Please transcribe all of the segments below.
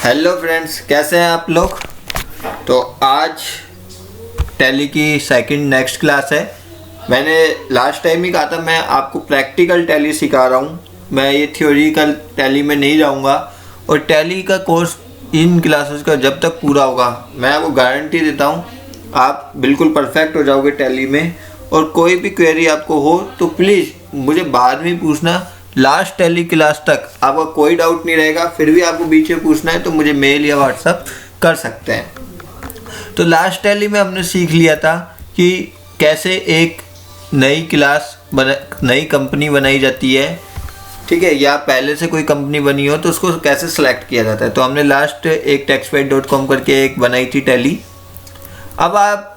Hello friends, कैसे हैं आप लोग। तो आज टैली की सेकंड नेक्स्ट क्लास है। मैंने लास्ट टाइम ही कहा था मैं आपको प्रैक्टिकल टैली सिखा रहा हूँ, मैं ये थ्योरिकल टैली में नहीं जाऊँगा। और टैली का कोर्स इन क्लासेस का जब तक पूरा होगा मैं आपको गारंटी देता हूँ आप बिल्कुल परफेक्ट हो जाओगे टैली में। और कोई भी क्वेरी आपको हो तो प्लीज़ मुझे बाद में पूछना। लास्ट टैली क्लास तक आपका कोई डाउट नहीं रहेगा, फिर भी आपको बीच में पूछना है तो मुझे मेल या व्हाट्सअप कर सकते हैं। तो लास्ट टैली में हमने सीख लिया था कि कैसे एक नई कंपनी बनाई जाती है, ठीक है, या पहले से कोई कंपनी बनी हो तो उसको कैसे सेलेक्ट किया जाता है। तो हमने लास्ट एक taxpayer.com करके एक बनाई थी टैली। अब आप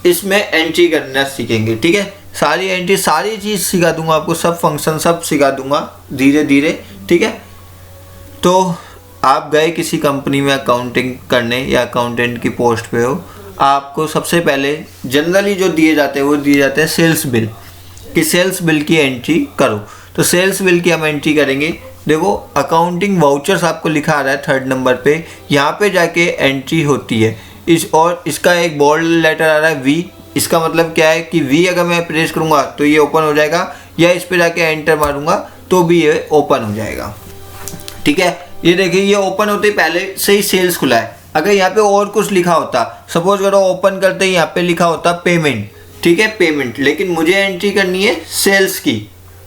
इसमें एंट्री करना सीखेंगे, ठीक है। सारी एंट्री सारी चीज़ सिखा दूंगा आपको, सब फंक्शन सब सिखा दूंगा धीरे धीरे, ठीक है। तो आप गए किसी कंपनी में अकाउंटिंग करने या अकाउंटेंट की पोस्ट पे हो, आपको सबसे पहले जनरली जो दिए जाते हैं वो दिए जाते हैं सेल्स बिल, कि सेल्स बिल की एंट्री करो। तो सेल्स बिल की हम एंट्री करेंगे। देखो अकाउंटिंग वाउचर्स आपको लिखा आ रहा है 3rd नंबर पे, यहाँ पे जाके एंट्री होती है। और इसका एक बोल्ड लेटर आ रहा है वी। इसका मतलब क्या है कि वी अगर मैं प्रेस करूँगा तो ये ओपन हो जाएगा, या इस पे जाके एंटर मारूंगा तो भी ये ओपन हो जाएगा, ठीक है। ये देखिए ये ओपन होते ही पहले से ही सेल्स खुला है। अगर यहाँ पे और कुछ लिखा होता, सपोज करो ओपन करते ही यहाँ पे लिखा होता पेमेंट, ठीक है, पेमेंट, लेकिन मुझे एंट्री करनी है सेल्स की,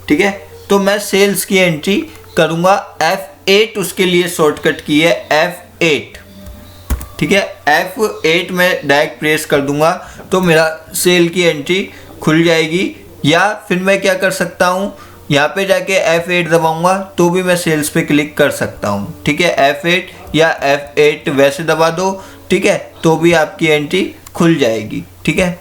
ठीक है। तो मैं सेल्स की एंट्री करूँगा F8, उसके लिए शॉर्टकट की है F8, ठीक है। F8 में डायरेक्ट प्रेस कर दूंगा तो मेरा सेल की एंट्री खुल जाएगी। या फिर मैं क्या कर सकता हूँ, यहाँ पे जाके F8 दबाऊंगा तो भी मैं सेल्स पे क्लिक कर सकता हूँ, ठीक है। F8 या F8 वैसे दबा दो, ठीक है, तो भी आपकी एंट्री खुल जाएगी, ठीक है।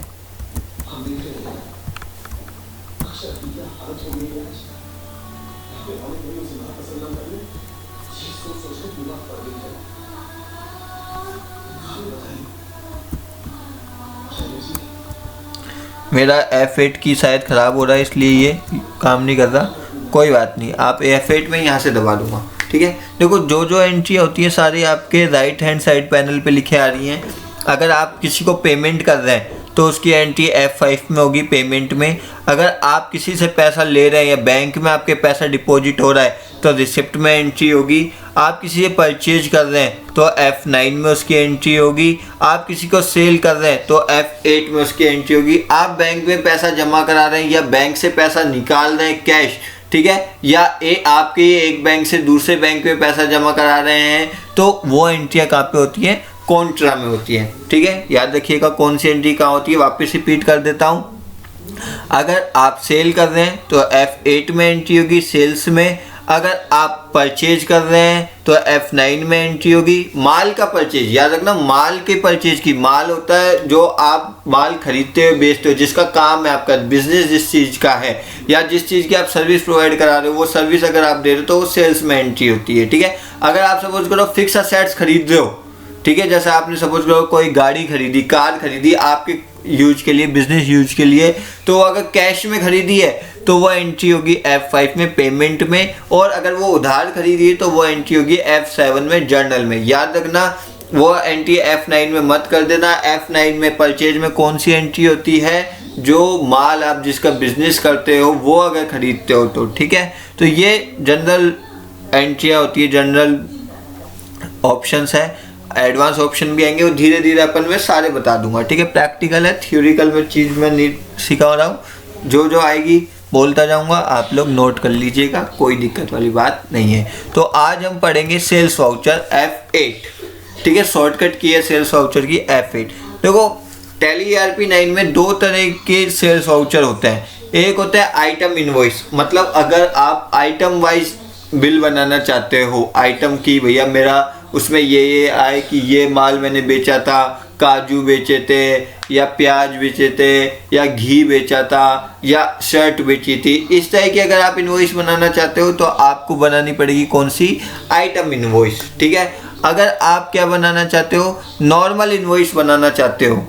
मेरा F8 की शायद ख़राब हो रहा है इसलिए ये काम नहीं कर रहा, कोई बात नहीं, आप F8 में यहाँ से दबा दूँगा, ठीक है। देखो जो जो एंट्री होती है सारी आपके राइट हैंड साइड पैनल पे लिखे आ रही हैं। अगर आप किसी को पेमेंट कर रहे हैं तो उसकी एंट्री F5 में होगी, पेमेंट में। अगर आप किसी से पैसा ले रहे हैं या बैंक में आपके पैसा डिपॉजिट हो रहा है तो रिसिप्ट में एंट्री होगी। आप किसी से परचेज कर रहे हैं तो F9 में उसकी एंट्री होगी। आप किसी को सेल कर रहे हैं तो F8 में उसकी एंट्री होगी। आप बैंक में पैसा जमा करा रहे हैं या बैंक से पैसा निकाल रहे हैं कैश, ठीक है, या आपके एक बैंक से दूसरे बैंक में पैसा जमा करा रहे हैं तो वो एंट्रियाँ कहाँ पे होती हैं, कॉन्ट्रा में होती है, ठीक है। याद रखिएगा कौन सी एंट्री कहाँ होती है, वापस रिपीट कर देता हूँ। अगर आप सेल कर रहे हैं तो F8 में एंट्री होगी सेल्स में। अगर आप परचेज कर रहे हैं तो F9 में एंट्री होगी। माल का परचेज याद रखना, माल के परचेज की, माल होता है जो आप माल खरीदते हो बेचते हो, जिसका काम है आपका बिजनेस जिस चीज़ का है या जिस चीज़ की आप सर्विस प्रोवाइड करा रहे हो, वो सर्विस अगर आप दे रहे हो तो वो सेल्स में एंट्री होती है, ठीक है। अगर आप सपोज करो फिक्स असेट्स खरीद रहे हो, ठीक है, जैसे आपने सपोज करो कोई गाड़ी खरीदी, कार खरीदी आपके यूज के लिए, बिजनेस यूज के लिए, तो अगर कैश में खरीदी है तो वो एंट्री होगी F5 में पेमेंट में। और अगर वो उधार खरीदी है तो वो एंट्री होगी F7 में जर्नल में। याद रखना वो एंट्री F9 में मत कर देना। F9 में परचेज में कौन सी एंट्री होती है, जो माल आप जिसका बिजनेस करते हो वो अगर खरीदते हो तो, ठीक है। तो ये जनरल एंट्रियाँ होती है, जनरल ऑप्शंस है। एडवांस ऑप्शन भी आएंगे, वो धीरे धीरे अपन में सारे बता दूंगा, ठीक है। प्रैक्टिकल है, थ्योरिकल में चीज़ मैं नहीं सिखा रहा हूँ, जो जो आएगी बोलता जाऊंगा, आप लोग नोट कर लीजिएगा, कोई दिक्कत वाली बात नहीं है। तो आज हम पढ़ेंगे सेल्स वाउचर F8, ठीक है, शॉर्टकट की है सेल्स वाउचर की F8। देखो टैली ERP9 में 2 तरह के सेल्स वाउचर होते हैं। एक होता है आइटम इनवॉइस, मतलब अगर आप आइटम वाइज बिल बनाना चाहते हो, आइटम की भैया मेरा उसमें ये आए कि ये माल मैंने बेचा था, काजू बेचे थे या प्याज बेचे थे या घी बेचा था या शर्ट बेची थी, इस तरह की अगर आप इनवॉइस बनाना चाहते हो तो आपको बनानी पड़ेगी कौन सी, आइटम इनवॉइस, ठीक है। अगर आप क्या बनाना चाहते हो, नॉर्मल इनवॉइस बनाना चाहते हो,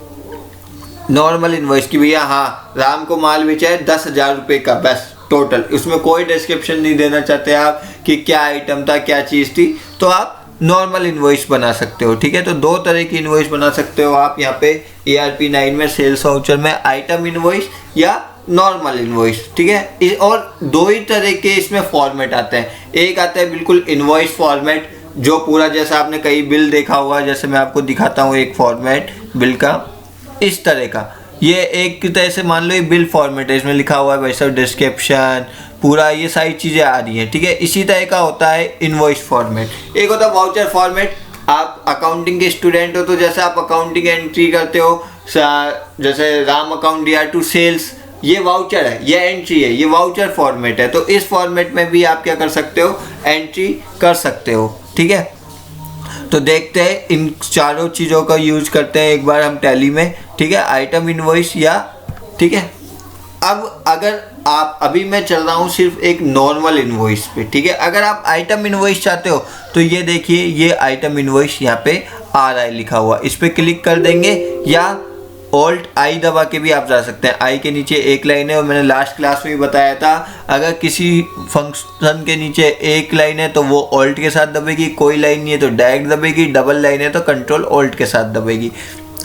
नॉर्मल इनवॉइस की भैया हाँ राम को माल बेचा है 10,000 रुपये का, बस टोटल, उसमें कोई डिस्क्रिप्शन नहीं देना चाहते आप कि क्या आइटम था क्या चीज़ थी, तो आप नॉर्मल इनवॉइस बना सकते हो। ठीक है, तो दो तरह की इनवॉइस बना सकते हो आप यहाँ पे ARP9 में सेल्स वाउचर में, आइटम इनवॉइस या नॉर्मल इनवॉइस। ठीक है, और दो ही तरह के इसमें फॉर्मेट आते हैं। एक आता है बिल्कुल इनवॉइस फॉर्मेट, जो पूरा जैसा आपने कई बिल देखा हुआ, जैसे मैं आपको दिखाता हूँ एक फॉर्मेट बिल का इस तरह का। ये एक तरह से मान लो ये बिल फॉर्मेट है, इसमें लिखा हुआ है वैसा डिस्क्रिप्शन पूरा, ये सारी चीज़ें आ रही हैं। ठीक है, इसी तरह का होता है इनवॉइस फॉर्मेट। एक होता है वाउचर फॉर्मेट। आप अकाउंटिंग के स्टूडेंट हो तो जैसे आप अकाउंटिंग एंट्री करते हो, जैसे राम अकाउंट टू सेल्स, ये वाउचर है, ये एंट्री है, ये वाउचर फॉर्मेट है। तो इस फॉर्मेट में भी आप क्या कर सकते हो, एंट्री कर सकते हो। ठीक है, तो देखते हैं इन चारों चीज़ों का यूज करते हैं एक बार हम टैली में। ठीक है, आइटम इनवॉइस या, ठीक है। अब अगर आप, अभी मैं चल रहा हूँ सिर्फ एक नॉर्मल इनवॉइस पे। ठीक है, अगर आप आइटम इनवॉइस चाहते हो तो ये देखिए, ये आइटम इनवॉइस यहाँ पे आ रहा है लिखा हुआ, इस पर क्लिक कर देंगे या Alt-I दबा के भी आप जा सकते हैं। आई के नीचे एक लाइन है, और मैंने लास्ट क्लास में भी बताया था अगर किसी फंक्शन के नीचे एक लाइन है तो वो Alt के साथ दबेगी, कोई लाइन नहीं है तो डायरेक्ट दबेगी, डबल लाइन है तो कंट्रोल Alt के साथ दबेगी।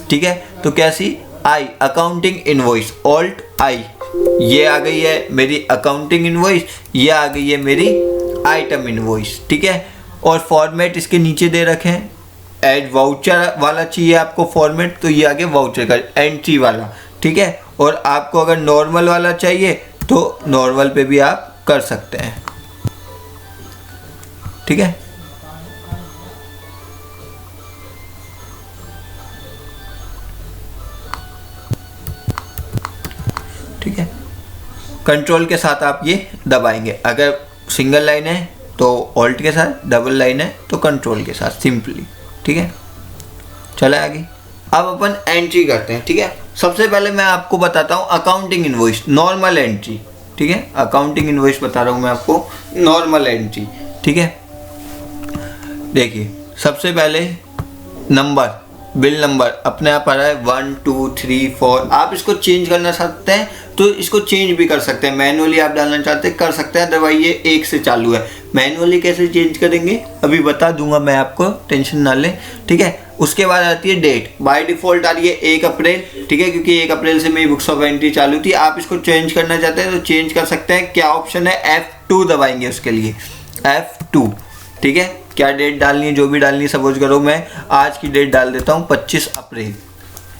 ठीक है, तो कैसी, आई अकाउंटिंग इनवॉइस, Alt-I, ये आ गई है मेरी अकाउंटिंग इनवॉइस, ये आ गई है मेरी आइटम इनवॉइस। ठीक है, और फॉर्मेट इसके नीचे दे रखे हैं, एड वाउचर वाला चाहिए आपको फॉर्मेट, तो ये आगे वाउचर का एंट्री वाला। ठीक है, और आपको अगर नॉर्मल वाला चाहिए तो नॉर्मल पे भी आप कर सकते हैं। ठीक है, ठीक है, कंट्रोल के साथ आप ये दबाएंगे। अगर सिंगल लाइन है तो ऑल्ट के साथ, डबल लाइन है तो कंट्रोल के साथ, सिंपली। ठीक है, चला आगे। अब अपन एंट्री करते हैं। ठीक है, सबसे पहले मैं आपको बताता हूँ अकाउंटिंग इनवॉइस, नॉर्मल एंट्री। ठीक है, अकाउंटिंग इनवॉइस बता रहा हूँ मैं आपको, नॉर्मल एंट्री। ठीक है, देखिए सबसे पहले नंबर, बिल नंबर अपने आप आ रहा है 1 2 3 4। आप इसको चेंज करना चाहते हैं तो इसको चेंज भी कर सकते हैं, मैनुअली आप डालना चाहते हैं कर सकते हैं, अदरवाइज ये 1 से चालू है। मैनुअली कैसे चेंज करेंगे अभी बता दूंगा मैं आपको, टेंशन ना लें। ठीक है, उसके बाद आती है डेट, बाय डिफ़ॉल्ट आ रही है 1 अप्रैल। ठीक है, क्योंकि 1 अप्रैल से मेरी बुक्स ऑफ एंट्री चालू थी। आप इसको चेंज करना चाहते हैं तो चेंज कर सकते हैं। क्या ऑप्शन है, F2 दबाएंगे उसके लिए, F2। ठीक है, क्या डेट डालनी है, जो भी डालनी है, सपोज करो मैं आज की डेट डाल देता हूँ 25 अप्रैल।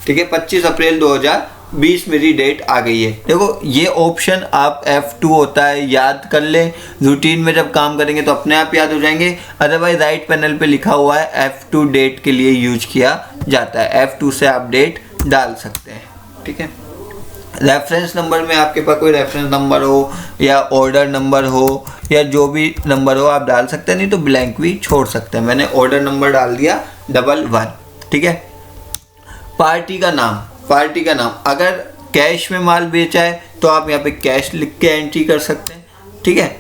ठीक है, 25 अप्रैल 2020 मेरी डेट आ गई है। देखो ये ऑप्शन आप F2 होता है, याद कर लें, रूटीन में जब काम करेंगे तो अपने आप याद हो जाएंगे। अदरवाइज राइट पैनल पे लिखा हुआ है F2 डेट के लिए यूज किया जाता है, F2 से आप डेट डाल सकते हैं। ठीक है, रेफरेंस नंबर में आपके पास कोई रेफरेंस नंबर हो या ऑर्डर नंबर हो या जो भी नंबर हो आप डाल सकते हैं, नहीं तो ब्लैंक भी छोड़ सकते हैं। मैंने ऑर्डर नंबर डाल दिया 11। ठीक है, पार्टी का नाम, पार्टी का नाम अगर कैश में माल बेचा है तो आप यहाँ पे कैश लिख के एंट्री कर सकते हैं। ठीक है,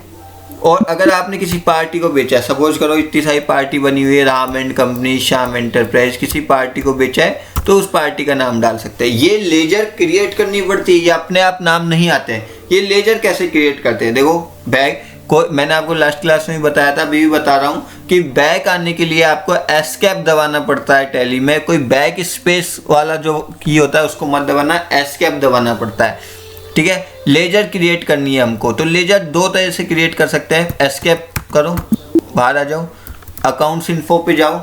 और अगर आपने किसी पार्टी को बेचा है, सपोज करो इतनी सारी पार्टी बनी हुई है, Ram and company, Shyam enterprise, किसी पार्टी को बेचा है तो उस पार्टी का नाम डाल सकते हैं। ये लेजर क्रिएट करनी पड़ती है, ये अपने आप नाम नहीं आते हैं। ये लेजर कैसे क्रिएट करते हैं, देखो बैग को मैंने आपको लास्ट क्लास में बताया था, अभी भी बता रहा हूँ कि बैक आने के लिए आपको एस्केप दबाना पड़ता है। टैली में कोई बैक स्पेस वाला जो की होता है उसको मत दबाना, एस्केप दबाना पड़ता है। ठीक है, लेजर क्रिएट करनी है हमको, तो लेजर दो तरह से क्रिएट कर सकते हैं। एस्केप करो, बाहर आ जाओ, अकाउंट्स इन्फो पे जाओ,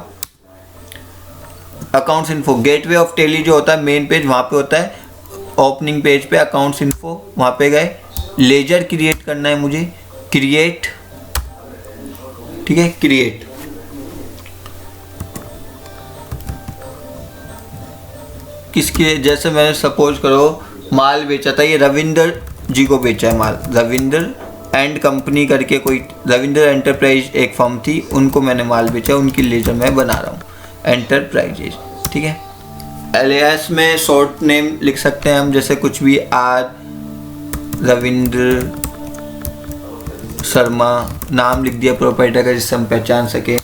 accounts info, gateway of tally जो होता है मेन पेज वहाँ पे होता है, ओपनिंग पेज पे अकाउंट्स इन्फो, वहाँ पे गए, लेजर क्रिएट करना है मुझे, क्रिएट। ठीक है, क्रिएट, किसके, जैसे मैंने सपोज करो माल बेचा था, ये रविंदर जी को बेचा है माल, रविंदर एंड कंपनी करके कोई, रविंदर एंटरप्राइज एक फर्म थी, उनको मैंने माल बेचा, उनकी लेजर मैं बना रहा हूँ, एंटरप्राइजेज। ठीक है, एलियास में शॉर्ट नेम लिख सकते हैं हम, जैसे कुछ भी, आर रविंद्र शर्मा नाम लिख दिया प्रोप्राइटर का, जिससे हम पहचान सके।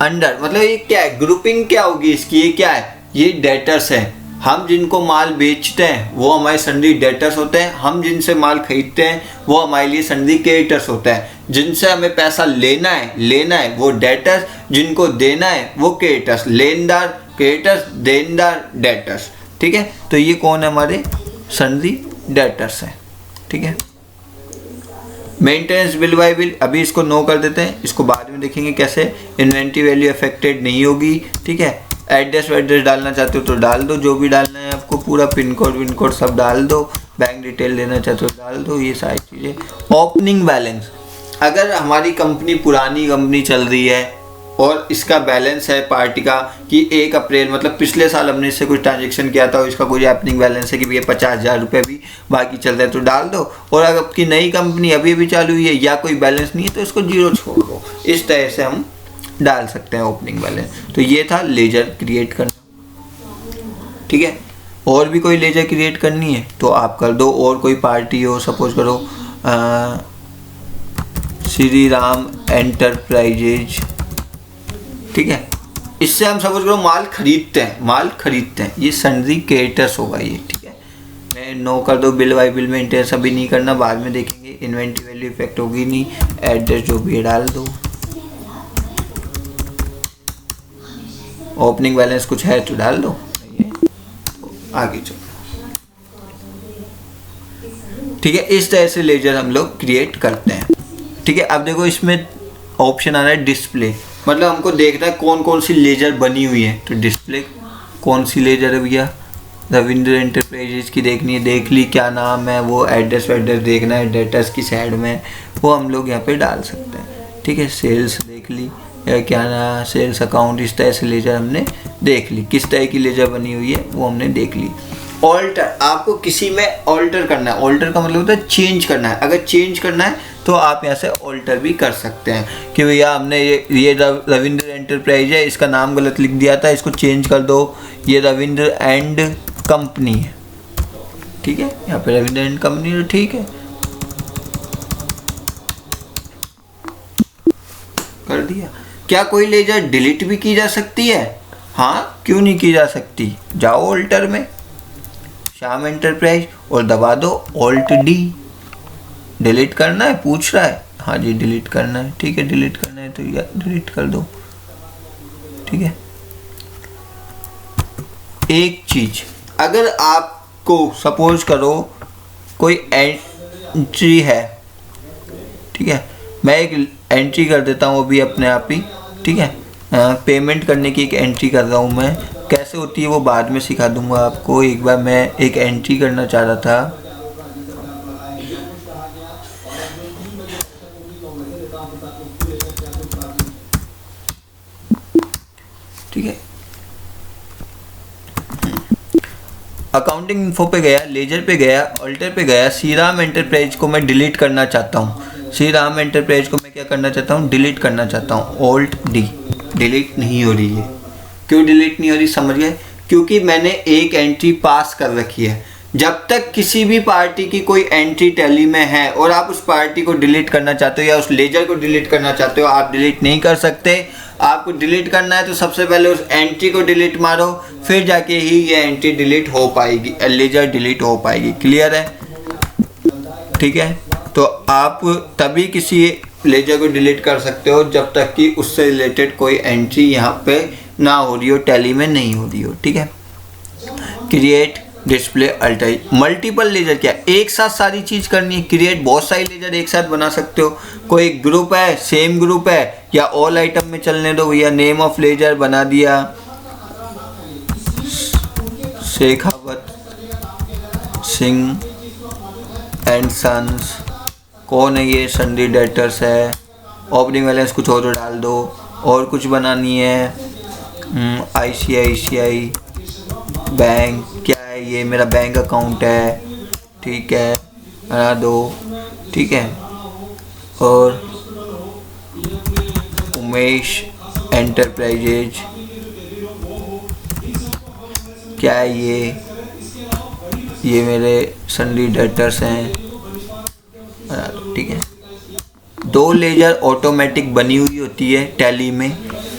अंडर मतलब ये क्या है, ग्रुपिंग क्या होगी इसकी, ये क्या है, ये डेटर्स हैं। हम जिनको माल बेचते हैं वो हमारे सन्डी डेटर्स होते हैं, हम जिनसे माल खरीदते हैं वो हमारे लिए सन्डी क्रेडिटर्स होते हैं। जिनसे हमें पैसा लेना है वो डेटर्स, जिनको देना है वो क्रेडिटर्स, लेनदार क्रेडिटर्स, देनदार डेटर्स। ठीक है, तो ये कौन है, हमारे सन्ड्री डेटर्स हैं। ठीक है, मेंटेनेंस बिल बाय बिल, अभी इसको नो कर देते हैं, इसको बाद में देखेंगे कैसे। इन्वेंट्री वैल्यू अफेक्टेड नहीं होगी। ठीक है, एड्रेस वेड्रेस डालना चाहते हो तो डाल दो, जो भी डालना है आपको, पूरा पिन कोड विन कोड सब डाल दो, बैंक डिटेल लेना चाहते हो डाल दो, ये सारी चीज़ें। ओपनिंग बैलेंस, अगर हमारी कंपनी पुरानी कंपनी चल रही है और इसका बैलेंस है पार्टी का कि 1 अप्रैल मतलब पिछले साल हमने इससे कुछ ट्रांजेक्शन किया था और इसका कोई ओपनिंग बैलेंस है कि भैया 50,000 रुपये भी बाकी चल रहा है तो डाल दो। और अगर आपकी नई कंपनी अभी अभी चालू हुई है या कोई बैलेंस नहीं है तो इसको 0 छोड़ दो। इस तरह से हम डाल सकते हैं ओपनिंग बैलेंस। तो ये था लेजर क्रिएट करना। ठीक है, और भी कोई लेजर क्रिएट करनी है तो आप कर दो। और कोई पार्टी हो, सपोज करो श्री राम एंटरप्राइजेज, ठीक है, इससे हम सपोज करो माल खरीदते हैं, ये सन्ड्री क्रेडिटर्स होगा ये। ठीक है, मैं नो कर दो, बिल बाय बिल मेंटेनेंस अभी नहीं करना, बाद में देखेंगे। इन्वेंट्री वैल्यू इफेक्ट होगी नहीं, एड्रेस जो भी है डाल दो। ओपनिंग बैलेंस कुछ है तो डाल दो, आगे चलो। ठीक है, इस तरह से लेजर हम लोग क्रिएट करते हैं। ठीक है, अब देखो इसमें ऑप्शन आ रहा है डिस्प्ले, मतलब हमको देखना है कौन कौन सी लेजर बनी हुई है। तो डिस्प्ले कौन सी लेजर है भैया, रविंद्र एंटरप्राइजेज की देखनी है, देख ली क्या नाम है, वो एड्रेस वेड्रेस देखना है, डेटर्स की साइड में वो हम लोग यहाँ पे डाल सकते हैं। ठीक है, सेल्स देख ली या क्या ना, सेल्स अकाउंट, इस तरह से लेजर हमने देख ली, किस तरह की लेजर बनी हुई है वो हमने देख ली। ऑल्टर, आपको किसी में ऑल्टर करना है, ऑल्टर का मतलब होता है चेंज करना है। अगर चेंज करना है तो आप यहाँ से ऑल्टर भी कर सकते हैं कि भैया हमने ये रविंद्र एंटरप्राइज है, इसका नाम गलत लिख दिया था, इसको चेंज कर दो, ये रविंद्र एंड कंपनी है। ठीक है, यहाँ पे रविंद्र एंड कंपनी, तो ठीक है कर दिया। क्या कोई लेजर डिलीट भी की जा सकती है? हाँ, क्यों नहीं की जा सकती। जाओ ऑल्टर में, श्याम एंटरप्राइज, और दबा दो ऑल्ट डी। डिलीट करना है पूछ रहा है, हाँ जी डिलीट करना है। ठीक है, डिलीट करना है तो या डिलीट कर दो। ठीक है, एक चीज, अगर आपको सपोज करो कोई एंट्री है, ठीक है, मैं एक एंट्री कर देता हूँ अभी अपने आप ही। ठीक है, पेमेंट करने की एक एंट्री कर रहा हूँ मैं, कैसे होती है वो बाद में सिखा दूंगा आपको। एक बार मैं एक एंट्री करना चाह रहा था, ठीक है, अकाउंटिंग इन्फो पे गया, लेजर पे गया, ऑल्टर पे गया, श्री राम एंटरप्राइज को मैं डिलीट करना चाहता हूँ। श्री राम एंटरप्राइज को मैं क्या करना चाहता हूँ, डिलीट करना चाहता हूँ। ऑल्ट डी, डिलीट नहीं हो रही है। क्यों डिलीट नहीं हो रही, समझ गए? क्योंकि मैंने एक एंट्री पास कर रखी है। जब तक किसी भी पार्टी की कोई एंट्री टैली में है और आप उस पार्टी को डिलीट करना चाहते हो या उस लेजर को डिलीट करना चाहते हो, आप डिलीट नहीं कर सकते। आपको डिलीट करना है तो सबसे पहले उस एंट्री को डिलीट मारो, फिर जाके ही ये एंट्री डिलीट हो पाएगी, लेजर डिलीट हो पाएगी। क्लियर है? ठीक है, तो आप तभी किसी लेजर को डिलीट कर सकते हो जब तक कि उससे रिलेटेड कोई एंट्री यहाँ पे ना हो रही हो, टैली में नहीं हो रही हो। ठीक है, create, display, alter, multiple ledger, क्या एक साथ सारी चीज करनी है? क्रिएट, बहुत सारी लेजर एक साथ बना सकते हो। कोई ग्रुप है, सेम ग्रुप है, या ऑल आइटम में चलने दो भैया। नेम ऑफ लेजर बना दिया शेखावत सिंह एंड सन्स, कौन है ये? सन्ड्री डेटर्स है। ओपनिंग बैलेंस कुछ और डाल दो, और कुछ बनानी है ICICI बैंक, क्या है ये? मेरा बैंक अकाउंट है। ठीक है, बना दो। ठीक है, और उमेश एंटरप्राइजेज, क्या है ये मेरे सन्ड्री डेटर्स हैं। बना दो। ठीक है, 2 लेजर ऑटोमेटिक बनी हुई होती है टैली में,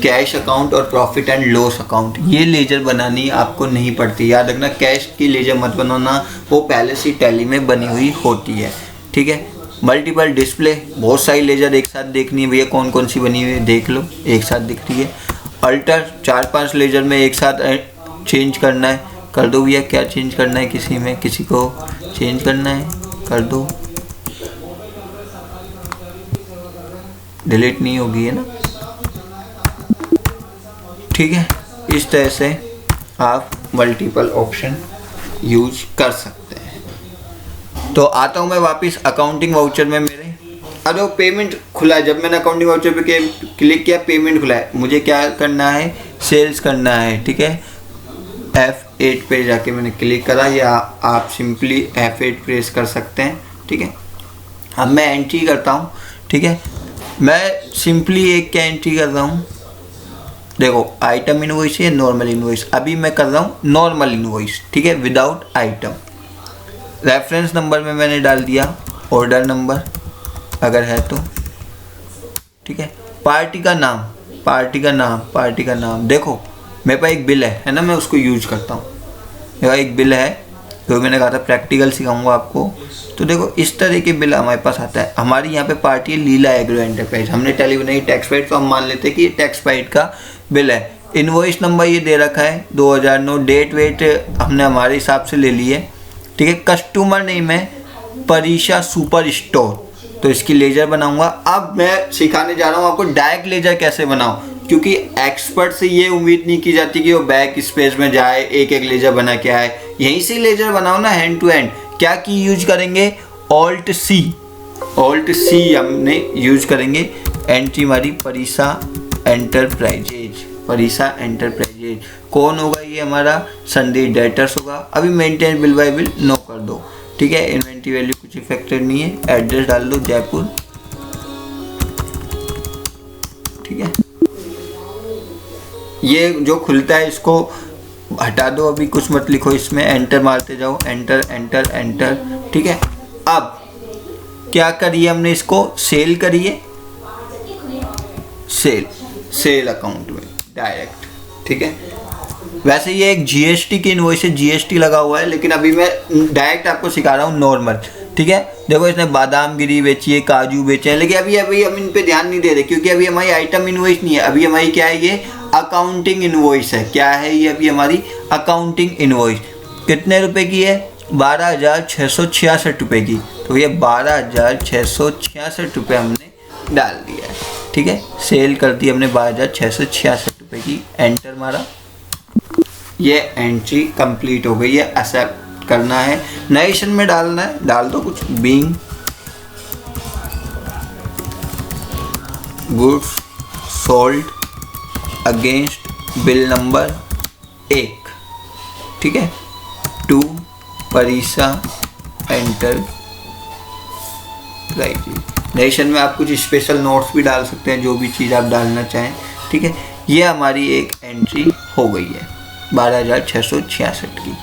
कैश अकाउंट और प्रॉफिट एंड लॉस अकाउंट। ये लेजर बनानी आपको नहीं पड़ती, याद रखना। कैश की लेजर मत बनाना, वो पहले से टैली में बनी हुई होती है। ठीक है, मल्टीपल डिस्प्ले, बहुत सारी लेजर एक साथ देखनी है भैया, कौन कौन सी बनी हुई है देख लो, एक साथ दिख रही है। अल्टर, 4-5 लेजर में एक साथ चेंज करना है, कर दो भैया। क्या चेंज करना है, किसी में किसी को चेंज करना है, कर दो, डिलीट नहीं होगी है ना, ठीक है। इस तरह से आप मल्टीपल ऑप्शन यूज कर सकते हैं। तो आता हूँ मैं वापस अकाउंटिंग वाउचर में मेरे। अब वो पेमेंट खुला है, जब मैंने अकाउंटिंग वाउचर पे क्लिक किया पेमेंट खुला है, मुझे क्या करना है, सेल्स करना है, ठीक है। F8 पे जाके मैंने क्लिक करा, या आप सिंपली F8 प्रेस कर सकते हैं, ठीक है। अब मैं एंट्री करता हूँ, ठीक है। मैं सिंपली एक क्या एंट्री कर रहा हूँ, देखो आइटम इनवॉइस है, नॉर्मल इनवॉइस, अभी मैं कर रहा हूँ नॉर्मल इनवॉइस, ठीक है, विदाउट आइटम। रेफरेंस नंबर में मैंने डाल दिया ऑर्डर नंबर अगर है तो, ठीक है। पार्टी का नाम, पार्टी का नाम, पार्टी का नाम, देखो मेरे पास एक बिल है ना, मैं उसको यूज करता हूँ। मेरा एक बिल है, तो मैंने कहा था प्रैक्टिकल सिखाऊंगा आपको, तो देखो इस तरह के बिल हमारे पास आता है। हमारी यहाँ पे पार्टी है लीला एग्रो एंटरप्राइज, हमने टेली बनाई टैक्सपाइड, तो हम मान लेते हैं कि ये टैक्सपाइड का बिल है। इनवॉइस नंबर ये दे रखा है 2009, डेट वेट हमने हमारे हिसाब से ले ली है, ठीक है। कस्टमर नेम है परीक्षा सुपर स्टोर, तो इसकी लेजर बनाऊंगा। अब मैं सिखाने जा रहा हूँ आपको डायरेक्ट लेजर कैसे बनाऊं, क्योंकि एक्सपर्ट से ये उम्मीद नहीं की जाती कि वो बैक स्पेस में जाए एक एक लेजर बना के आए, यहीं से लेजर बनाओ ना हैंड टू हैंड। क्या की यूज करेंगे, ऑल्ट सी हमने यूज करेंगे। एंट्री हमारी परीक्षा एंटरप्राइजेज, परीक्षा एंटरप्राइजेज, कौन होगा ये हमारा संदीप डेटर्स होगा। अभी maintain bill by bill no कर दो, ठीक है। इन्वेंट्री वैल्यू कुछ इफेक्टेड नहीं है, एड्रेस डाल दो जयपुर, ठीक है। ये जो खुलता है इसको हटा दो, अभी कुछ मत लिखो इसमें, एंटर मारते जाओ, एंटर एंटर एंटर, ठीक है। अब क्या करिए हमने, इसको सेल करिए, सेल अकाउंट में डायरेक्ट, ठीक है। वैसे ये एक जीएसटी की इनवॉइस है, जीएसटी लगा हुआ है, लेकिन अभी मैं डायरेक्ट आपको सिखा रहा हूँ नॉर्मल, ठीक है। देखो इसने बादाम गिरी बेची है, काजू बेचे हैं, लेकिन अभी हम इन पे ध्यान नहीं दे रहे, क्योंकि अभी हमारी आइटम इनवॉइस नहीं है, अभी हमारी क्या है, ये अकाउंटिंग इनवॉइस है। क्या है ये, अभी हमारी अकाउंटिंग इनवॉइस कितने रुपए की है, 12,666 रुपये की, तो ये 12,666 रुपये हमने डाल दिया है, ठीक है। सेल कर दी हमने 12,666 रुपये की, एंटर मारा, ये एंट्री कंप्लीट हो गई है। एक्सेप्ट करना है, नरेशन में डालना है, डाल दो कुछ, being goods sold against bill number 1, ठीक है, टू परीक्षा एंटरप्राइजेज। नरेशन में आप कुछ स्पेशल नोट्स भी डाल सकते हैं, जो भी चीज़ आप डालना चाहें, ठीक है। ये हमारी एक एंट्री हो गई है 12,666 की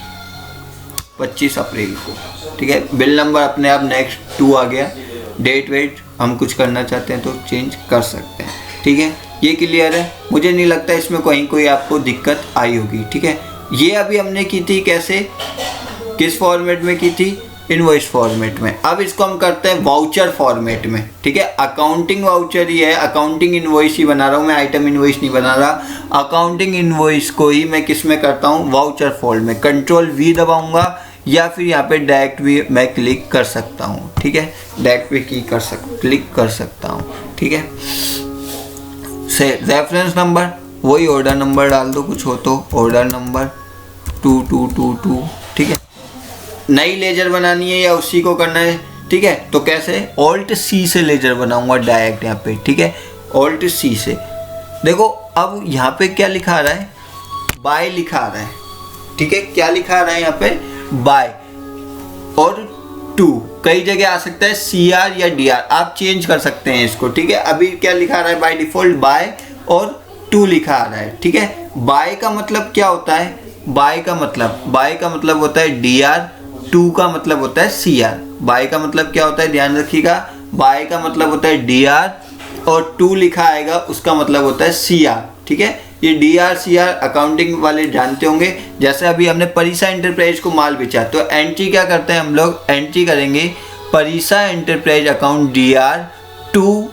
25 अप्रैल को, ठीक है। बिल नंबर अपने आप नेक्स्ट 2 आ गया। डेट वेट हम कुछ करना चाहते हैं तो चेंज कर सकते हैं, ठीक है। ये क्लियर है, मुझे नहीं लगता इसमें कोई आपको दिक्कत आई होगी, ठीक है। ये अभी हमने की थी कैसे, किस फॉर्मेट में की थी, इनवॉइस फॉर्मेट में। अब इसको हम करते हैं वाउचर फॉर्मेट में, ठीक है। अकाउंटिंग वाउचर ही है, अकाउंटिंग इनवॉइस ही बना रहा हूँ मैं, आइटम इनवॉइस नहीं बना रहा। अकाउंटिंग इनवॉइस को ही मैं किस में करता हूँ, वाउचर फॉर्मेट में। कंट्रोल वी दबाऊंगा, या फिर यहाँ पे डायरेक्ट भी मैं क्लिक कर सकता हूँ, ठीक है। डायरेक्ट भी क्लिक कर सकता हूँ, ठीक है। से रेफरेंस नंबर वही ऑर्डर नंबर डाल दो, कुछ हो तो ऑर्डर नंबर 2222, ठीक है। नई लेजर बनानी है या उसी को करना है, ठीक है। तो कैसे, ऑल्ट सी से लेजर बनाऊंगा डायरेक्ट यहाँ पे, ठीक है, ऑल्ट सी से। देखो अब यहाँ पे क्या लिखा आ रहा है, बाय लिखा आ रहा है, ठीक है। क्या लिखा आ रहा है यहाँ पे, बाय और टू, कई जगह आ सकता है CR या DR, आप चेंज कर सकते हैं इसको, ठीक है। अभी क्या लिखा आ रहा है, बाय डिफॉल्ट बाय और टू लिखा आ रहा है, ठीक है। बाय का मतलब क्या होता है, बाय का मतलब होता है DR, टू का मतलब होता है CR। बाय का मतलब क्या होता है, ध्यान रखिएगा, बाय का मतलब होता है DR और टू लिखा आएगा उसका मतलब होता है CR, ठीक है। ये DR CR अकाउंटिंग वाले जानते होंगे। जैसे अभी हमने परीक्षा एंटरप्राइज को माल बेचा, तो एंट्री क्या करते हैं हम लोग, एंट्री करेंगे Parisa enterprise account DR to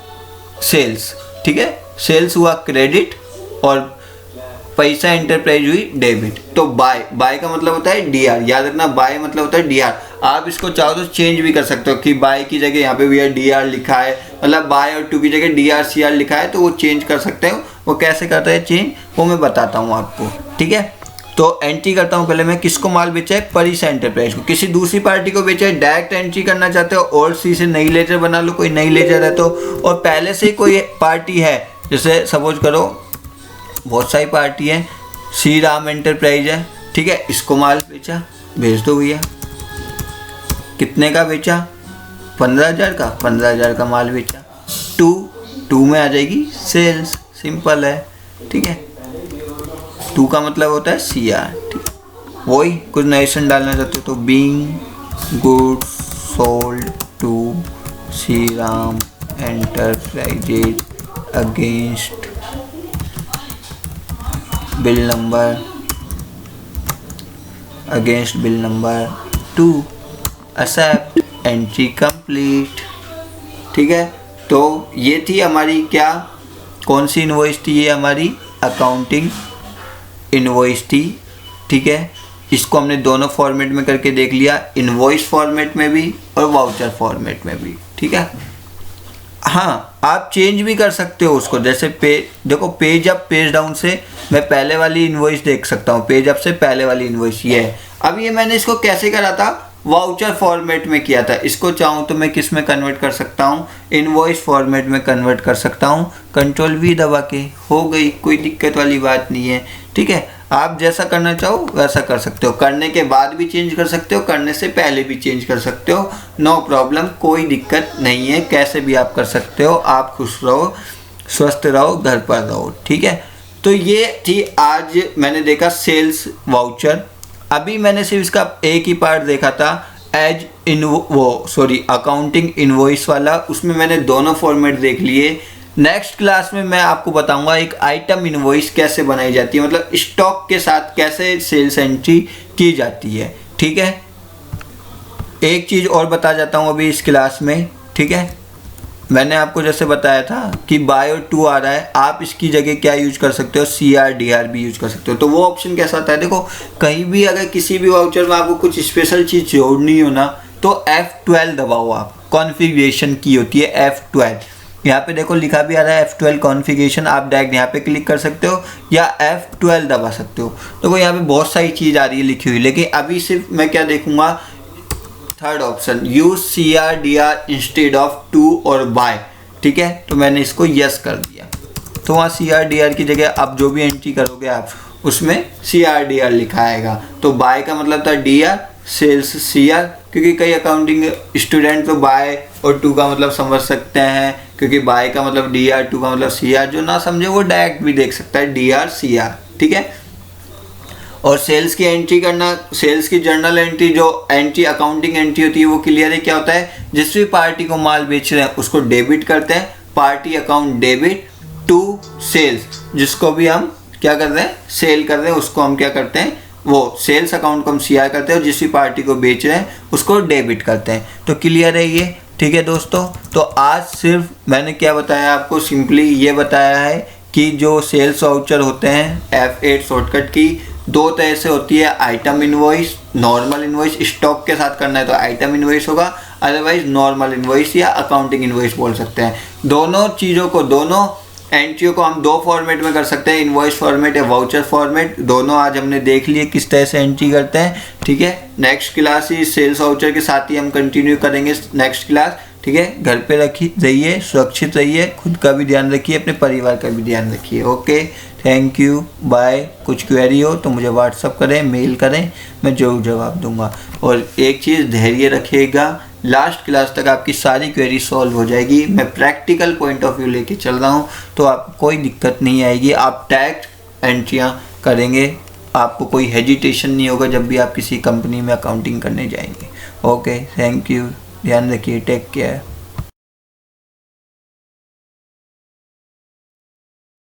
sales, ठीक है, सेल्स हुआ क्रेडिट और पैसा एंटरप्राइज हुई डेबिट। तो बाय का मतलब होता है DR, याद रखना बाय मतलब होता है DR। आप इसको चाहो तो चेंज भी कर सकते हो कि बाय की जगह यहाँ पे भैया DR लिखा है, मतलब बाय और टू की जगह DRCR लिखा है, तो वो चेंज कर सकते हो। वो कैसे करता है चेंज, वो मैं बताता हूँ आपको, ठीक है। तो एंट्री करता हूँ, पहले मैं किसको माल बेचा है, परिसा एंटरप्राइज को, किसी दूसरी पार्टी को बेचा है। डायरेक्ट एंट्री करना चाहते हो और सी से नई लेजर बना लो, कोई नई लेजर है तो, और पहले से ही कोई पार्टी है, जैसे सपोज करो बहुत सारी पार्टी है, श्री राम एंटरप्राइज है, ठीक है, इसको माल बेचा, भेज दो भैया। कितने का बेचा, 15,000 का, 15,000 का माल बेचा। टू में आ जाएगी सेल्स, सिंपल है, ठीक है। 2 का मतलब होता है CR, ठीक है। वही कुछ नरेशन डालना चाहते हो तो being goods sold to Shri Ram enterprises against bill number 2 accept entry complete, ठीक है। तो ये थी हमारी क्या, कौन सी इनवॉइस थी, ये हमारी अकाउंटिंग इनवॉइस थी, ठीक है। इसको हमने दोनों फॉर्मेट में करके देख लिया, इनवॉइस फॉर्मेट में भी और वाउचर फॉर्मेट में भी, ठीक है। हाँ, आप चेंज भी कर सकते हो उसको, जैसे देखो पेज अप पेज डाउन से मैं पहले वाली इनवॉइस देख सकता हूँ, पेज अप से पहले वाली इनवॉइस ये है। अब ये मैंने इसको कैसे करा था, वाउचर फॉर्मेट में किया था। इसको चाहूँ तो मैं किस में कन्वर्ट कर सकता हूँ, इनवॉइस फॉर्मेट में कन्वर्ट कर सकता हूँ। Ctrl+V दबा के हो गई, कोई दिक्कत वाली बात नहीं है, ठीक है। आप जैसा करना चाहो वैसा कर सकते हो, करने के बाद भी चेंज कर सकते हो, करने से पहले भी चेंज कर सकते हो, नो प्रॉब्लम, कोई दिक्कत नहीं है, कैसे भी आप कर सकते हो। आप खुश रहो, स्वस्थ रहो, घर पर रहो, ठीक है। तो ये थी आज मैंने देखा सेल्स वाउचर। अभी मैंने सिर्फ इसका एक ही पार्ट देखा था, अकाउंटिंग इनवॉइस वाला, उसमें मैंने दोनों फॉर्मेट देख लिए। नेक्स्ट क्लास में मैं आपको बताऊंगा एक आइटम इनवॉइस कैसे बनाई जाती है, मतलब स्टॉक के साथ कैसे सेल्स एंट्री की जाती है, ठीक है। एक चीज़ और बता जाता हूँ अभी इस क्लास में, ठीक है। मैंने आपको जैसे बताया था कि बाय और टू आ रहा है, आप इसकी जगह क्या यूज कर सकते हो, CR DR भी यूज कर सकते हो। तो वो ऑप्शन कैसा आता है, देखो कहीं भी अगर किसी भी वाउचर में आपको कुछ स्पेशल चीज़ जोड़नी हो ना, तो F12 दबाओ आप, कॉन्फ़िगरेशन की होती है F12। यहाँ पे देखो लिखा भी आ रहा है F12 कॉन्फ़िगरेशन, आप डायरेक्ट यहाँ पे क्लिक कर सकते हो या F12 दबा सकते हो। देखो यहाँ पे बहुत सारी चीज़ आ रही है लिखी हुई, लेकिन अभी सिर्फ मैं क्या देखूंगा, third option, use CR DR instead of to और बाय, ठीक है। तो मैंने इसको यस कर दिया, तो वहाँ CR DR की जगह आप जो भी एंट्री करोगे आप उसमें CR DR लिखा आएगा। तो बाय का मतलब था DR, सेल्स CR, क्योंकि कई अकाउंटिंग स्टूडेंट तो बाय और टू का मतलब समझ सकते हैं, क्योंकि बाय का मतलब DR, टू का मतलब CR। जो ना समझे वो डायरेक्ट भी देख सकता है DR CR, ठीक है। और सेल्स की एंट्री करना, सेल्स की जर्नल एंट्री, जो एंट्री अकाउंटिंग एंट्री होती है वो क्लियर है। क्या होता है, जिस भी पार्टी को माल बेच रहे हैं उसको डेबिट करते हैं, party account debit to sales, जिसको भी हम क्या कर रहे हैं, सेल कर रहे हैं, उसको हम क्या करते हैं, वो सेल्स अकाउंट को हम CR करते हैं, और जिस भी पार्टी को बेच रहे हैं उसको डेबिट करते हैं। तो क्लियर है ये, ठीक है दोस्तों। तो आज सिर्फ मैंने क्या बताया आपको, सिंपली ये बताया है कि जो सेल्स वाउचर होते हैं F8 शॉर्टकट की दो तरह से होती है, item invoice, normal invoice. Stock के साथ करना है तो आइटम इनवॉइस होगा, अदरवाइज नॉर्मल इनवॉइस या अकाउंटिंग इनवॉइस बोल सकते हैं। दोनों चीज़ों को, दोनों एंट्रियों को हम दो फॉर्मेट में कर सकते हैं, इनवॉइस फॉर्मेट या वाउचर फॉर्मेट। दोनों आज हमने देख लिए किस तरह से एंट्री करते हैं, ठीक है। नेक्स्ट क्लास ही सेल्स वाउचर के साथ ही हम कंटिन्यू करेंगे नेक्स्ट क्लास, ठीक है। घर पे रहिए, सुरक्षित रहिए, खुद का भी ध्यान रखिए, अपने परिवार का भी ध्यान रखिए। Okay, thank you, bye. कुछ क्वेरी हो तो मुझे व्हाट्सअप करें, मेल करें, मैं जरूर जवाब दूंगा। और एक चीज़, धैर्य रखिएगा, लास्ट क्लास तक आपकी सारी क्वेरी सॉल्व हो जाएगी। मैं प्रैक्टिकल पॉइंट ऑफ व्यू लेके चल रहा हूँ, तो आपको कोई दिक्कत नहीं आएगी। आप डायरेक्ट एंट्रियाँ करेंगे, आपको कोई हेजिटेशन नहीं होगा जब भी आप किसी कंपनी में अकाउंटिंग करने जाएंगे। ओके, थैंक यू, ध्यान रखिए, टेक केयर।